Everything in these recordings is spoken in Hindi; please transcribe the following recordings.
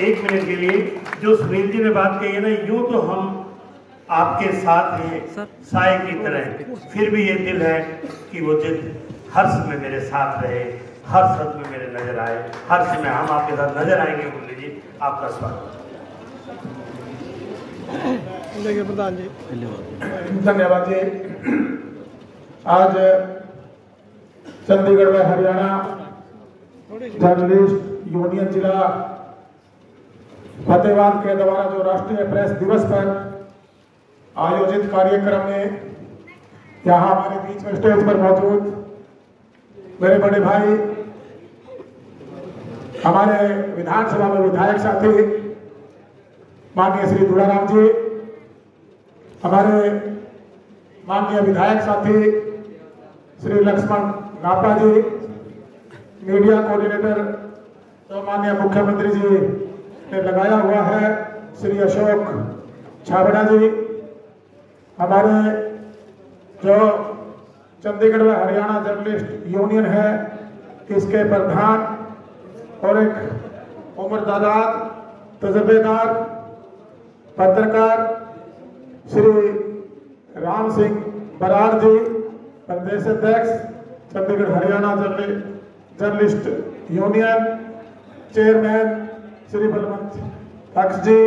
एक मिनट के लिए जो सुनील जी ने बात कही है ना, यूं तो हम आपके साथ हैं साए की तरह, फिर भी ये दिल है कि वो जिद हर समय मेरे साथ रहे, हर सद में मेरे नजर आए, हर समय हम आपके साथ नजर आएंगे। मुरली जी आपका स्वागत। प्रधान जी धन्यवाद जी। आज चंडीगढ़ में हरियाणा जर्नलिस्ट यूनियन जिला फतेहाबाद के द्वारा जो राष्ट्रीय प्रेस दिवस पर आयोजित कार्यक्रम में यहाँ हमारे बीच में स्टेज पर मौजूद मेरे बड़े भाई, हमारे विधानसभा में विधायक साथी माननीय श्री दुलाराम जी, हमारे माननीय विधायक साथी श्री लक्ष्मण नापा जी, मीडिया कोऑर्डिनेटर तो माननीय मुख्यमंत्री जी ने लगाया हुआ है श्री अशोक छाबड़ा जी, हमारे जो चंडीगढ़ में हरियाणा जर्नलिस्ट यूनियन है इसके प्रधान और एक उम्रदराज तजुर्बेदार पत्रकार श्री राम सिंह बराड़ जी, प्रदेश अध्यक्ष Chandigarh Haryana journalist union, chairman Shri Balwant अक्ष जी,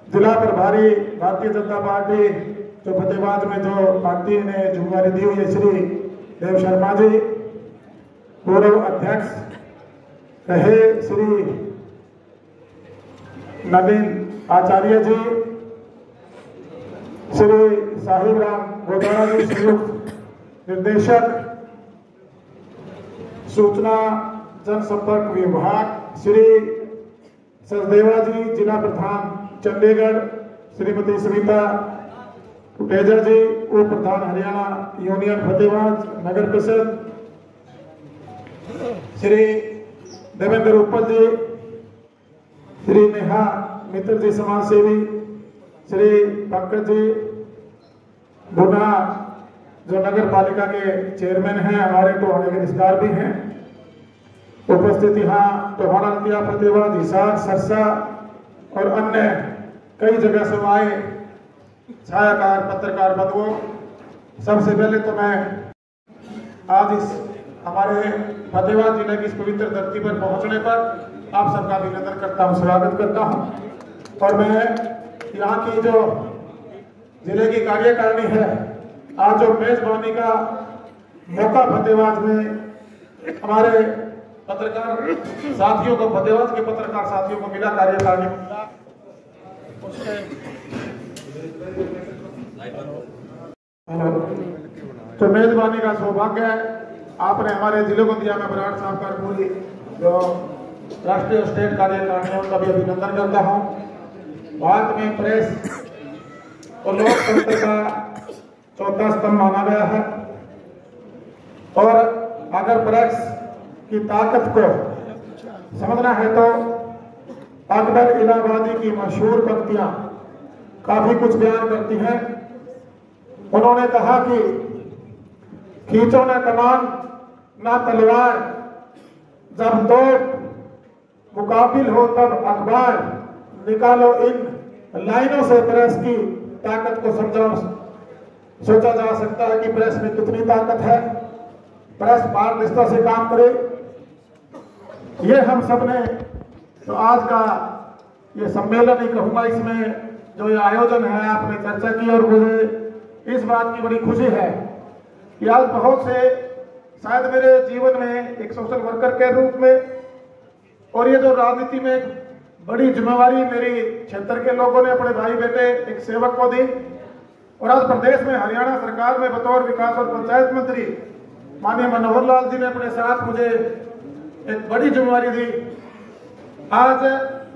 जिला प्रभारी भारतीय जनता पार्टी जो फतेहाबाद में जो पार्टी ने जिम्मेदारी दी हुई है श्री देव शर्मा जी, पूर्व अध्यक्ष रहे श्री नवीन आचार्य जी, श्री साहिब राम गोदारा जी, संयुक्त निर्देशक सूचना जनसंपर्क विभाग श्री सचदेवा जी, जिला प्रधान चंडीगढ़ श्रीमती सविता कुटेजा जी, उप प्रधान हरियाणा यूनियन फतेहाबाद नगर परिषद श्री देवेंद्र उपल जी, श्री नेहा मित्र जी समाज सेवी, श्री पंकज जी गुना जो नगर पालिका के चेयरमैन हैं, हमारे टोहाने के रिश्तेदार भी हैं, उपस्थित यहाँ टोहाना नदिया फतेहाबाद हिसार सरसा और अन्य कई जगह से आए छायाकार पत्रकार बंधुओं, सबसे पहले तो मैं आज इस हमारे फतेहाबाद जिले की इस पवित्र धरती पर पहुंचने पर आप सबका अभिनंदन करता हूं, स्वागत करता हूं। और मैं यहाँ की जो जिले की कार्यकारिणी है, आज जो मेजबानी का मौका फतेहाबाद में हमारे पत्रकार साथियों को, फतेहाबाद के पत्रकार साथियों को मिला, कार्यकारिणी को मिला, तो मेजबानी का सौभाग्य है आपने हमारे जिले को दिया। मैं बराड़ साहब का पूरी जो राष्ट्रीय और स्टेट कार्यकारिणी है उनका भी अभिनंदन करता हूँ। भारत में प्रेस और लोकतंत्र का चौथा स्तंभ माना गया है और अगर प्रेस की ताकत को समझना है तो अकबर इलाहाबादी की मशहूर पंक्तियां काफी कुछ बयान करती हैं। उन्होंने कहा कि खींचो न कमान ना तलवार, जब दो मुकाबिल हो तब अखबार, निकालो इन लाइनों से प्रेस की ताकत को समझो। सोचा जा सकता है कि प्रेस में कितनी ताकत है, प्रेस पारदर्शिता से काम करे। ये हम सब ने तो आज का ये सम्मेलन ही कहूंगा, इसमें जो ये आयोजन है आपने चर्चा की और मुझे इस बात की बड़ी खुशी है कि आज बहुत से शायद मेरे जीवन में एक सोशल वर्कर के रूप में और ये जो राजनीति में बड़ी जिम्मेवारी मेरी क्षेत्र के लोगों ने अपने भाई बेटे एक सेवक को दी और आज प्रदेश में हरियाणा सरकार में बतौर विकास और पंचायत मंत्री माननीय मनोहर लाल जी ने अपने साथ मुझे एक बड़ी जिम्मेवारी दी। आज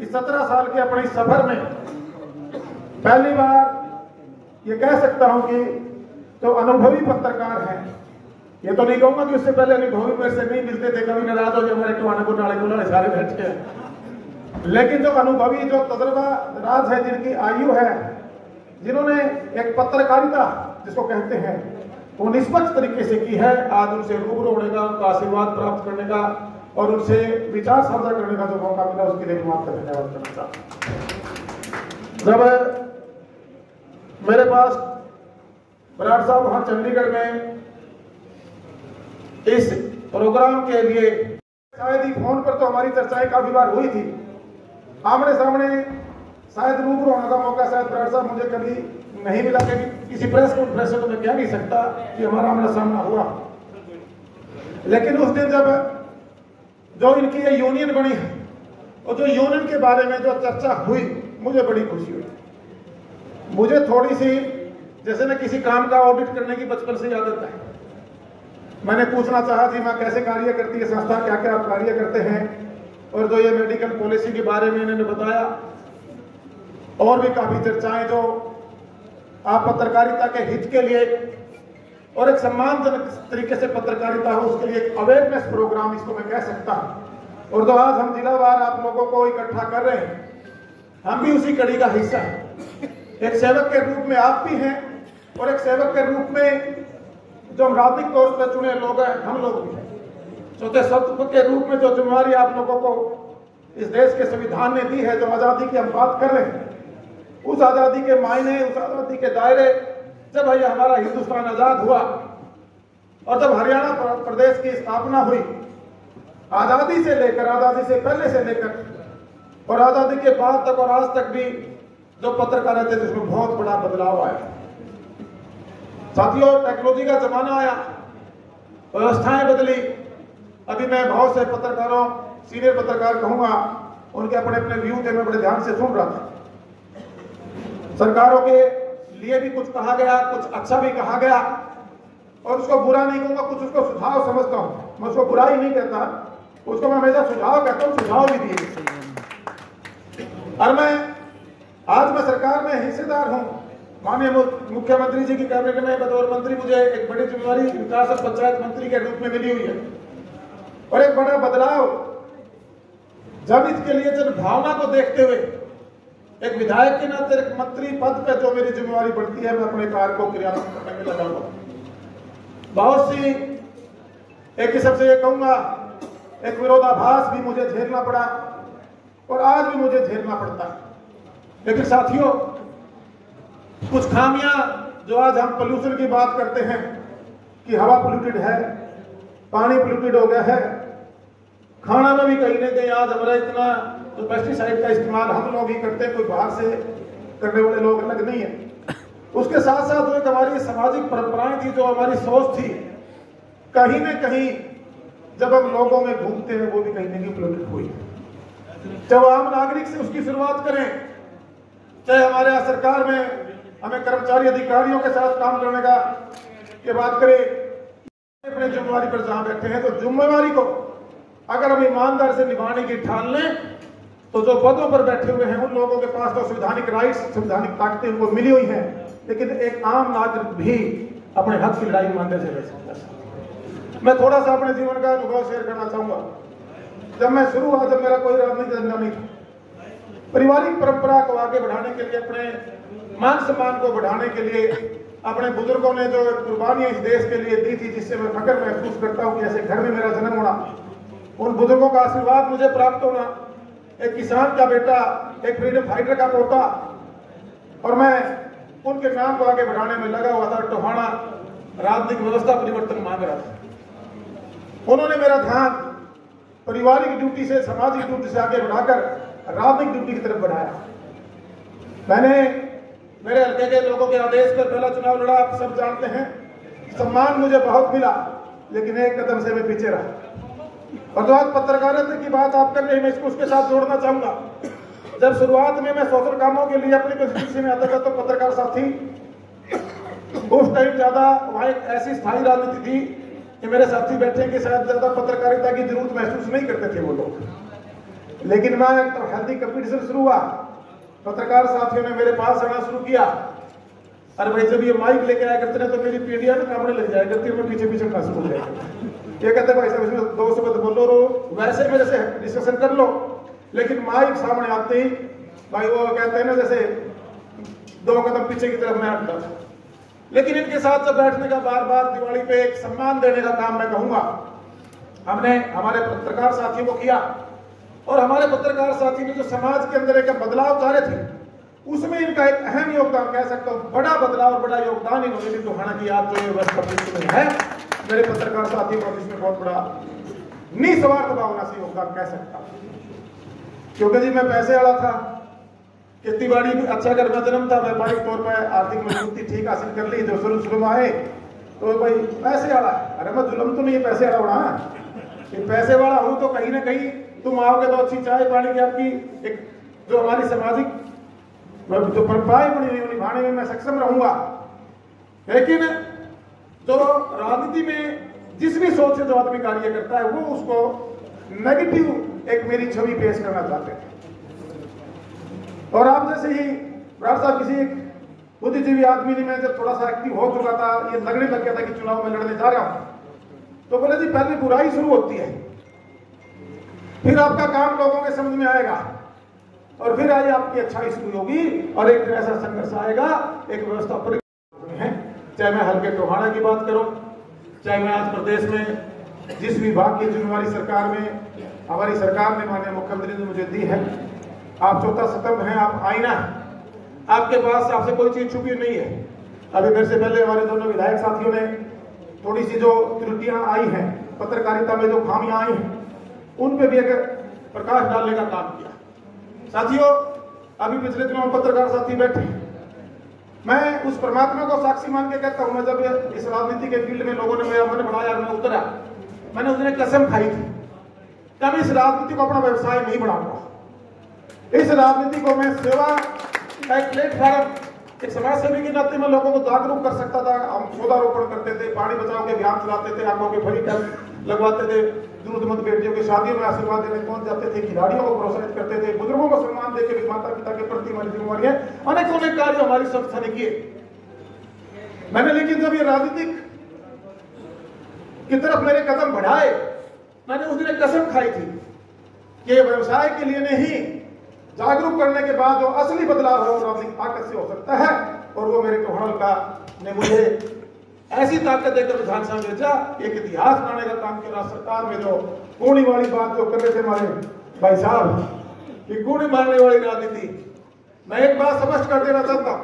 इस 17 साल के अपने सफर में पहली बार ये कह सकता हूं कि तो अनुभवी पत्रकार हैं। ये तो नहीं कहूंगा कि उससे पहले अनुभवी मेरे से नहीं मिलते थे, कभी नाराज हो जाए हमारे टुहाने को नाले सारे बैठे हैं, लेकिन जो अनुभवी जो तजुर्बा राज है, जिनकी आयु है, जिन्होंने एक पत्रकारिता जिसको कहते हैं वो निष्पक्ष तरीके से की है, आज उनसे रूबरू होने का, उनका आशीर्वाद प्राप्त करने का और उनसे विचार साझा करने का जो मौका मिला उसके लिए मैं आपका धन्यवाद करना चाहता हूँ। जब मेरे पास बराड़ साहब वहां चंडीगढ़ में इस प्रोग्राम के लिए शायद ही फोन पर तो हमारी चर्चाएं काफी बार हुई थी, आमने सामने शायद रूबरू होने का मौका शायद बराड़ साहब मुझे कभी नहीं मिला, क्योंकि किसी प्रेस कॉन्फ्रेंस में तो मैं कह नहीं सकता कि हमारा आमना सामना हुआ। लेकिन उस दिन जब जो इनकी ये यूनियन बनी है और जो यूनियन के बारे में जो चर्चा हुई, मुझे बड़ी खुशी हुई। मुझे थोड़ी सी जैसे मैं किसी काम का ऑडिट करने की बचपन से आदत है, मैंने पूछना चाहा जी मैं कैसे कार्य करती है संस्था, क्या क्या आप कार्य करते हैं, और जो ये मेडिकल पॉलिसी के बारे में इन्होंने बताया, और भी काफी चर्चाएं जो आप पत्रकारिता के हित के लिए और एक सम्मानजनक तरीके से पत्रकारिता हो उसके लिए एक अवेयरनेस प्रोग्राम इसको मैं कह सकता हूं। और जो आज हम जिलावार आप लोगों को इकट्ठा कर रहे हैं, हम भी उसी कड़ी का हिस्सा है। एक सेवक के रूप में आप भी हैं और एक सेवक के रूप में जो राजनीतिक तौर पर चुने लोग हैं हम लोग भी हैं। चौथे सत्व के रूप में जो जिम्मेवारी आप लोगों को इस देश के संविधान ने दी है, जो आजादी की हम बात कर रहे हैं, उस आजादी के मायने, उस आजादी के दायरे, जब ये हमारा हिंदुस्तान आजाद हुआ और जब हरियाणा प्रदेश की स्थापना हुई, आजादी से लेकर, आजादी से पहले से लेकर और आजादी के बाद तक और आज तक भी जो पत्रकार थे जिसमें बहुत बड़ा बदलाव आया। साथियों, टेक्नोलॉजी का जमाना आया, व्यवस्थाएं बदली। अभी मैं बहुत से पत्रकारों, सीनियर पत्रकार कहूंगा, उनके अपने अपने व्यू थे, मैं बड़े ध्यान से सुन रहा था। सरकारों के लिए भी कुछ कहा गया, कुछ अच्छा भी कहा गया, और उसको बुरा नहीं कहूंगा, कुछ उसको सुझाव समझता हूं। मैं उसको बुरा ही नहीं कहता, उसको मैं हमेशा सुझाव कहता हूं, सुझाव भी दिए। और आज मैं सरकार में हिस्सेदार हूं। माननीय मुख्यमंत्री जी की कैबिनेट में बतौर मंत्री मुझे एक बड़ी जिम्मेवारी विकास और पंचायत मंत्री के रूप में मिली हुई है, और एक बड़ा बदलाव जनहित के लिए, जन भावना को देखते हुए एक विधायक के नाते एक मंत्री पद पे जो मेरी जिम्मेवारी बढ़ती है, मैं अपने कार्य को क्रियान्वित करने में लगा हुआ। बहुत सी एक किस्म से ये कहूंगा, एक विरोधाभास भी मुझे झेलना पड़ा और आज भी मुझे झेलना पड़ता है। लेकिन साथियों, कुछ खामियां जो आज हम पोल्यूशन की बात करते हैं कि हवा पोल्यूटेड है, पानी पोल्यूटेड हो गया है, खाना में भी कहीं ना कहीं आज हमारा इतना जो पेस्टिसाइड का इस्तेमाल हम लोग ही करते हैं, कोई बाहर से करने वाले लोग अलग नहीं है। उसके साथ साथ जो एक हमारी सामाजिक परंपराएं थी, जो हमारी सोच थी, कहीं ना कहीं जब हम लोगों में घूमते हैं वो भी कहीं ना कहीं पोल्यूटेड हुई। जब आम नागरिक से उसकी शुरुआत करें, चाहे हमारे यहाँ सरकार में हमें कर्मचारी अधिकारियों के साथ काम करने का की बात करें, अपने जिम्मेवारी पर जहां बैठे हैं, तो जिम्मेवारी को अगर हम ईमानदार से निभाने की ठान लें, तो जो पदों पर बैठे हुए हैं उन लोगों के पास तो संवैधानिक राइट्स, संवैधानिक ताकतें उनको मिली हुई हैं, लेकिन एक आम नागरिक भी अपने हक की लड़ाई ईमानदारी से लड़ सकता है। मैं थोड़ा सा अपने जीवन का अनुभव शेयर करना चाहूंगा। जब मैं शुरू हुआ, जब मेरा कोई राजनीतिक धंधा नहीं था, पारिवारिक परंपरा को आगे बढ़ाने के लिए, अपने मान सम्मान को बढ़ाने के लिए, अपने बुजुर्गों ने जो कुर्बानियां इस देश के लिए दी थी, जिससे मैं फख्र महसूस करता हूं कि ऐसे घर में मेरा जन्म होना, उन बुजुर्गों का आशीर्वाद मुझे प्राप्त होना, एक किसान का बेटा, एक फ्रीडम फाइटर का पोता, और मैं उनके नाम को आगे बढ़ाने में लगा हुआ था। टोहाना राजनीतिक व्यवस्था परिवर्तन मांग रहा था। उन्होंने मेरा ध्यान पारिवारिक ड्यूटी से, सामाजिक ड्यूटी से आगे बढ़ाकर राजनीतिक ड्यूटी की तरफ बढ़ाया। मैंने मेरे हल्के के लोगों के आदेश पर पहला चुनाव लड़ा, आप सब जानते हैं। सम्मान मुझे बहुत मिला, लेकिन एक कदम से मैं पीछे रहा। और जो आज पत्रकारिता की बात आप कर रहे हैं, मैं इसको उसके साथ जोड़ना चाहूंगा। जब शुरुआत में मैं सोशल कामों के लिए अपनी कंस्टिट्यूंसी में आता था, तो पत्रकार साथी उस टाइम ज्यादा वहां एक ऐसी स्थायी राजनीति थी कि मेरे साथी बैठे कि शायद ज्यादा पत्रकारिता की जरूरत महसूस नहीं करते थे वो लोग। लेकिन मैं तो हेल्दी कंपटीशन शुरू हुआ, पत्रकार साथियों ने मेरे पास आना शुरू किया। अरे भाई, जब ये माइक लेके आया करते हैं तो मेरी पीढ़ियां ना कामने लग जाया करती है, मैं पीछे पीछे ना शुरू हो जाए। ये कहते भाई साहब इसमें 2 शब्द बोलो रो, वैसे मेरे से डिस्कशन कर लो, लेकिन माइक सामने आते ही भाई वो कहते हैं ना, जैसे 2 कदम पीछे की तरफ मैं हटता था। लेकिन इनके साथ जब बैठने का बार बार दिवाली पे एक सम्मान देने का काम मैं कहूंगा, हमने हमारे पत्रकार साथियों को किया, और हमारे पत्रकार साथी ने जो समाज के अंदर एक बदलाव चाह रहे थे, उसमें इनका एक अहम योगदान, कह सकता हूँ बड़ा बदलाव और बड़ा योगदान इन्होंने भी टोहाना की। आज जो ये व्यवस्था में है, मेरे पत्रकार साथियों को इसमें बहुत बड़ा निस्वार्थ भावना से योगदान कह सकता हूँ। क्योंकि जी मैं पैसे वाला था, खेती बाड़ी भी अच्छा करना जन्म था, व्यापारिक तौर पर आर्थिक मजबूती ठीक हासिल कर ली, जो शुरू में आए तो भाई पैसे वाला, अरे मैं जुल्म तो नहीं है पैसे वाला उड़ा, ये पैसे वाला हूं तो कहीं ना कहीं तुम आओगे तो अच्छी चाय पानी की आपकी एक जो हमारी सामाजिक जो परंपराएं बनी हुई निभाने में मैं सक्षम रहूंगा। लेकिन जो राजनीति में जिस भी सोच से जो आदमी कार्य करता है, वो उसको नेगेटिव एक मेरी छवि पेश करना चाहते थे। और आप जैसे ही बराड़ साहब किसी एक बुद्धिजीवी आदमी ने, मैं जब थोड़ा सा एक्टिव हो चुका था, ये लगने लग गया था कि चुनाव में लड़ने जा रहा हूं, तो बोले जी पहले बुराई शुरू होती है, फिर आपका काम लोगों के समझ में आएगा, और फिर आज आपकी अच्छाई शुरू होगी और एक ऐसा संघर्ष आएगा, एक व्यवस्था पर है। चाहे मैं हल्के टोहाना की बात करूं, चाहे मैं आज प्रदेश में जिस विभाग की जिम्मेवारी सरकार में हमारी सरकार ने, माननीय मुख्यमंत्री ने मुझे दी है, आप चौथा स्तंभ हैं, आप आईना है, आपके पास आपसे कोई चीज छुपी नहीं है। अभी मेरे से पहले हमारे दोनों विधायक साथियों ने थोड़ी सी जो त्रुटियां आई हैं, पत्रकारिता में जो खामियां आई हैं, उन पे भी एक प्रकाश डालने का काम किया। साथियों, अभी पिछले दिनों पत्रकार साथी बैठे, मैं उस परमात्मा को साक्षी मान के कहता हूं, मैं जब इस राजनीति के फील्ड में लोगों ने मेरा मन बढ़ाया, मैं उतरा, मैंने उसने कसम खाई थी कि मैं इस राजनीति को अपना व्यवसाय नहीं बढ़ाऊंगा। इस राजनीति को मैं सेवा का एक प्लेटफॉर्म, एक समाज सेवी के नाते मैं लोगों को जागरूक कर सकता था। हम पौधारोपण करते थे, पानी बचाओ के अभियान चलाते थे, आंखों के फ्री कैंप लगवाते थे, जरूरतमंद बेटियों की शादियों में आशीर्वाद देने पहुंच जाते थे, खिलाड़ियों को प्रोत्साहित करते थे, बुजुर्गों को सम्मान देकर भी माता पिता के प्रति हमारी जिम्मेवारी है। अनेक कार्य हमारी संस्था ने किए मैंने। लेकिन जब ये राजनीतिक की तरफ मेरे कदम बढ़ाए, मैंने उस दिन कसम खाई थी कि व्यवसाय के लिए नहीं, जागरूक करने के बाद जो असली बदलाव है वो राजनीतिक ताकत से हो सकता है। और वो मेरे टोहाना का ने मुझे ऐसी ताकत देकर विधानसभा में भेजा, एक इतिहास बनाने का काम किया। सरकार में जो कूड़ी वाली बात जो कर रहे थे हमारे भाई साहब कि कूड़ी मारने वाली राजनीति, मैं एक बात स्पष्ट कर देना चाहता हूं,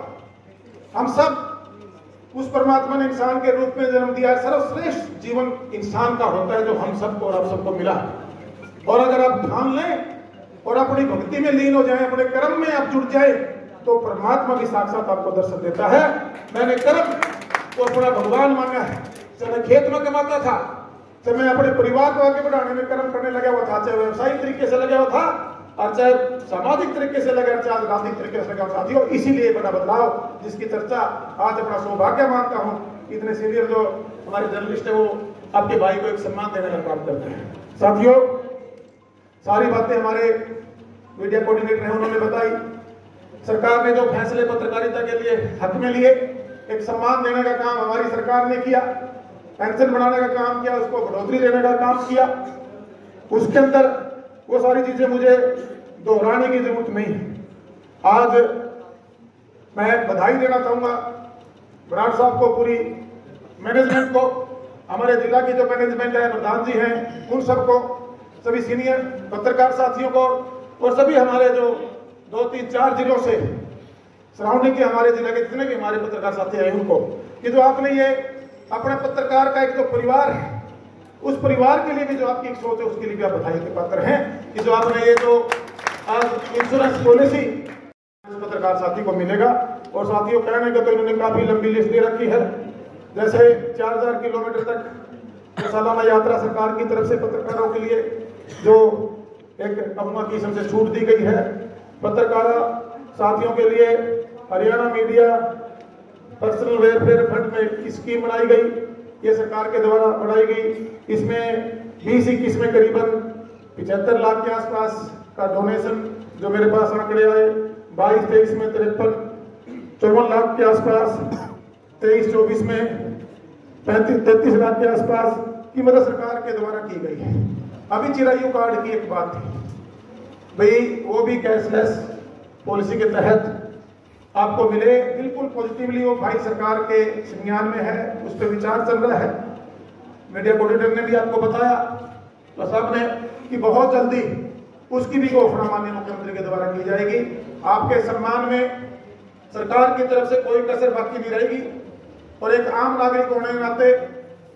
हम सब उस परमात्मा ने इंसान के रूप में जन्म दिया है। सर्वश्रेष्ठ जीवन इंसान का होता है जो हम सबको और आप सबको मिला। और अगर आप ठान लें और अपनी भक्ति में लीन हो जाए, अपने कर्म में आप जुड़ जाए, तो परमात्मा भी साक्षात आपको दर्शन देता है। मैंने कर्म को अपना भगवान माना है। चाहे मैं खेत में कमाता था, चाहे मैं अपने परिवार को आगे बढ़ाने में कर्म करने लगा हुआ था, चाहे व्यवसायिक तरीके से लगा हुआ था, और चाहे सामाजिक तरीके से लगा, चाहे राजनीतिक तरीके से लगा हुआ। साथियों, इसीलिए बड़ा बदलाव जिसकी चर्चा आज अपना सौभाग्य मानता हूँ, इतने सीनियर जो हमारे जर्नलिस्ट है वो आपके भाई को एक सम्मान देने का काम करते हैं। साथियों, सारी बातें हमारे मीडिया कोऑर्डिनेटर हैं उन्होंने बताई। सरकार ने जो फैसले पत्रकारिता के लिए हक में लिए, एक सम्मान देने का काम हमारी सरकार ने किया, पेंशन बढ़ाने का काम किया, उसको बढ़ोतरी देने का काम किया। उसके अंदर वो सारी चीजें मुझे दोहराने की जरूरत नहीं है। आज मैं बधाई देना चाहूंगा बराड़ साहब को, पूरी मैनेजमेंट को, हमारे जिला की जो मैनेजमेंट है, प्रधान जी हैं, उन सबको, सभी सीनियर पत्रकार साथियों को, और सभी हमारे जो 2, 3, 4 जिलों से सराउंडिंग के हमारे जिले के जितने भी हमारे पत्रकार साथी हैं उनको, कि जो आपने ये अपने पत्रकार का एक जो परिवार है, उस परिवार के लिए भी जो आपकी एक सोच है, उसके लिए भी आप बधाई के पात्र हैं कि जो आपने ये जो आज इंश्योरेंस पॉलिसी पत्रकार साथी को मिलेगा। और साथियों, कहने का तो इन्होंने काफी लंबी लिस्ट दे रखी है, जैसे 4000 किलोमीटर तक सालाना यात्रा सरकार की तरफ से पत्रकारों के लिए जो एक कहूँगा किस्म से छूट दी गई है। पत्रकार साथियों के लिए Haryana media personal welfare fund में स्कीम बनाई गई, ये सरकार के द्वारा बढ़ाई गई। इसमें 20-21 में करीबन 75 लाख के आसपास का डोनेशन जो मेरे पास आंकड़े आए, 22-23 में 53-54 लाख के आसपास, 23-24 में 35-33 लाख के आसपास की मदद सरकार के द्वारा की गई है। अभी चिरायु कार्ड की एक बात थी भाई, वो भी कैशलेस पॉलिसी के तहत आपको मिले, बिल्कुल पॉजिटिवली वो भाई सरकार के संज्ञान में है, उस पर विचार चल रहा है। मीडिया कोऑर्डिनेटर ने भी आपको बताया तो सबने कि बहुत जल्दी उसकी भी घोषणा माननीय मुख्यमंत्री के द्वारा की जाएगी। आपके सम्मान में सरकार की तरफ से कोई कसर बाकी नहीं रहेगी। और एक आम नागरिक होने के नाते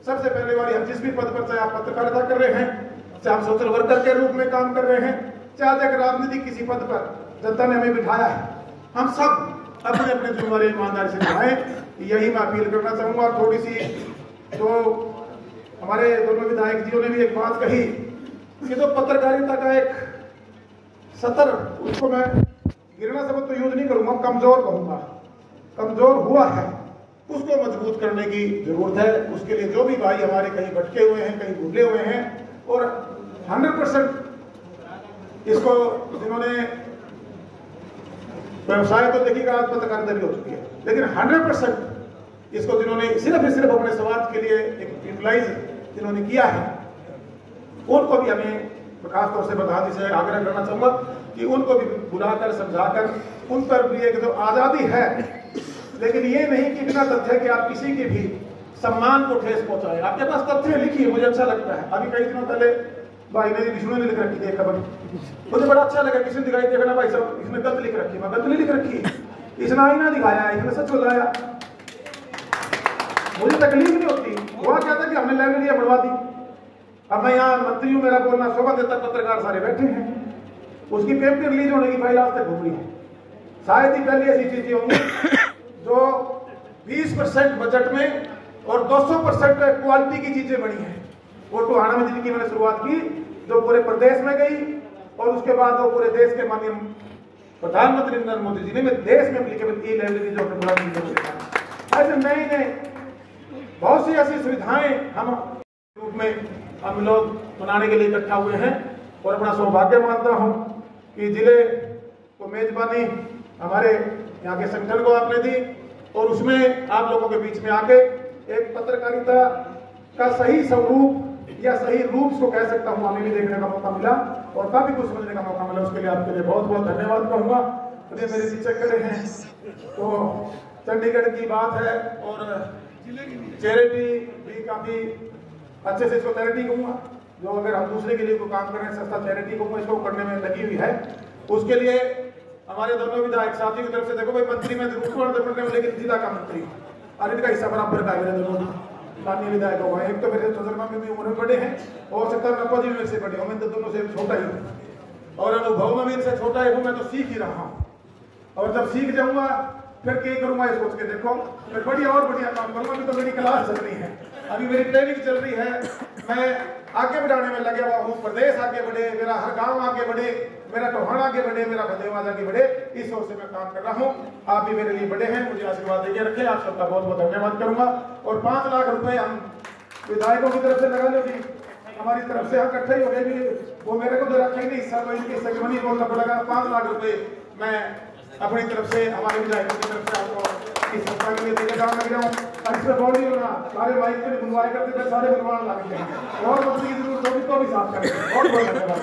सबसे पहले वाली, हम जिस भी पद पर, चाहे आप पत्रकारिता कर रहे हैं, चाहे आप सोशल वर्कर के रूप में काम कर रहे हैं, चाहे एक राजनीतिक किसी पद पर जनता ने हमें बिठाया है, हम सब अपने अपने जिम्मेदारी ईमानदारी से निभाएं। यही मैं अपील करना चाहूंगा। और थोड़ी सी जो हमारे दोनों विधायक जियों ने भी एक बात कही कि जो पत्रकारिता का एक सतर, उसको मैं गिरना शब्द तो यूज नहीं करूंगा, कमजोर कहूंगा, कमजोर हुआ है, उसको मजबूत करने की जरूरत है। उसके लिए जो भी भाई हमारे कहीं भटके हुए हैं, कहीं भूले हुए हैं, और 100% इसको जिन्होंने व्यवसाय तो देखिएगा आज पत्रकारिता भी हो चुकी है, लेकिन 100% इसको जिन्होंने सिर्फ अपने स्वार्थ के लिए एक यूटिलाइज जिन्होंने किया है, उनको भी हमें खास तौर से प्रधान जी से आग्रह करना चाहूंगा कि उनको भी बुलाकर समझाकर उन पर भी एक जो आजादी है, लेकिन ये नहीं कि बिना तथ्य कि आप किसी के भी सम्मान को ठेस पहुंचाए। आपके पास तथ्य लिखिए, मुझे अच्छा लगता है। अभी कई दिनों पहले भाई ने विष्णु ने लिख रखी थी खबर, मुझे बड़ा अच्छा लगा। किसी ने दिखाई देखना भाई साहब इसने गलत लिख रखी, मैं गलत नहीं लिख रखी, इसने आईना दिखाया है, इसने सच बताया, मुझे तकलीफ नहीं होती। हुआ क्या था कि हमने लाइब्रेरी बढ़वा दी। अब मैं यहाँ मंत्री हूँ, मेरा बोलना शोभा देता, पत्रकार सारे बैठे हैं, उसकी पेपर रिलीज होने की फाइल आज तक घूम रही है। शायद ही पहले ऐसी चीजें होंगी जो 20% बजट में और 200% क्वालिटी की चीजें बनी है। वो टोहाना में जिनकी मैंने शुरुआत की, जो पूरे प्रदेश में गई, और उसके बाद वो पूरे देश के माननीय प्रधानमंत्री नरेंद्र मोदी जी ने देश में एप्लीकेबल ई लाइब्रेरी जो पूरा ऐसे नए नए बहुत सी ऐसी सुविधाएं हम रूप में हम लोग बनाने के लिए इकट्ठा हुए हैं। और अपना सौभाग्य मानता हूं कि जिले को मेजबानी हमारे यहाँ के संगठन को आपने दी, और उसमें आप लोगों के बीच में आके एक पत्रकारिता का सही स्वरूप या सही रूप को कह सकता हूँ हमें भी देखने का मौका मिला और काफी कुछ समझने का मौका मिला। उसके लिए आपके लिए बहुत बहुत धन्यवाद कहूँगा। तो मेरे शिक्षक खड़े हैं, तो चंडीगढ़ की बात है, और चैरिटी भी काफी अच्छे से इसको चैरिटी कहूँगा, जो अगर हम दूसरे के लिए कोई काम कर रहे हैं, संस्था चैरिटी को इसको करने में लगी हुई है। उसके लिए हमारे दोनों विधायक साथियों की तरफ से, देखो भाई मंत्री में जरूर, लेकिन जिला का मंत्री और इनका हिस्सा बराबर का है दोनों स्थानीय विधायक होगा। एक तो मेरे चंद्रमा में भी उम्र में बड़े हैं, हो सकता है नपा जी में से बड़े हो, मैं तो दोनों से छोटा ही हूँ, और अनुभव में भी इनसे छोटा ही हूँ। मैं तो सीख ही रहा हूँ, और जब सीख जाऊंगा फिर क्या करूंगा ये सोच के देखो, फिर बढ़िया और बढ़िया काम करूंगा। अभी तो मेरी क्लास चल रही है, अभी मेरी ट्रेनिंग चल रही है, मैं आगे बढ़ाने में लगे हुआ हूँ। प्रदेश आगे बढ़े, मेरा हर गांव आगे बढ़े, मेरा टोहाना आगे बढ़े, मेरा फतेहाबाद आगे बढ़े, इस सोच से मैं काम कर रहा हूँ। आप भी मेरे लिए बड़े हैं, मुझे आशीर्वाद देके रखें। आप सबका बहुत बहुत धन्यवाद करूंगा। और 5 लाख रुपए हम विधायकों की तरफ से लगा लो जी, हमारी तरफ से हम इकट्ठे ही हो गए भी, वो मेरे को तो रखा ही नहीं हिस्सा, तो इनकी सेरेमनी बोलना पड़ेगा। 5 लाख रुपए मैं अपनी तरफ से, हमारे विधायकों की तरफ से आपको इस संस्था के लिए देके काम लग जाऊँ। और इसमें बॉडी होना, सारे माइक पे बुलवाए करते थे, सारे बुलवाना लग जाएंगे, और मछली की जरूरत होगी तो भी साफ करेंगे। बहुत बहुत धन्यवाद।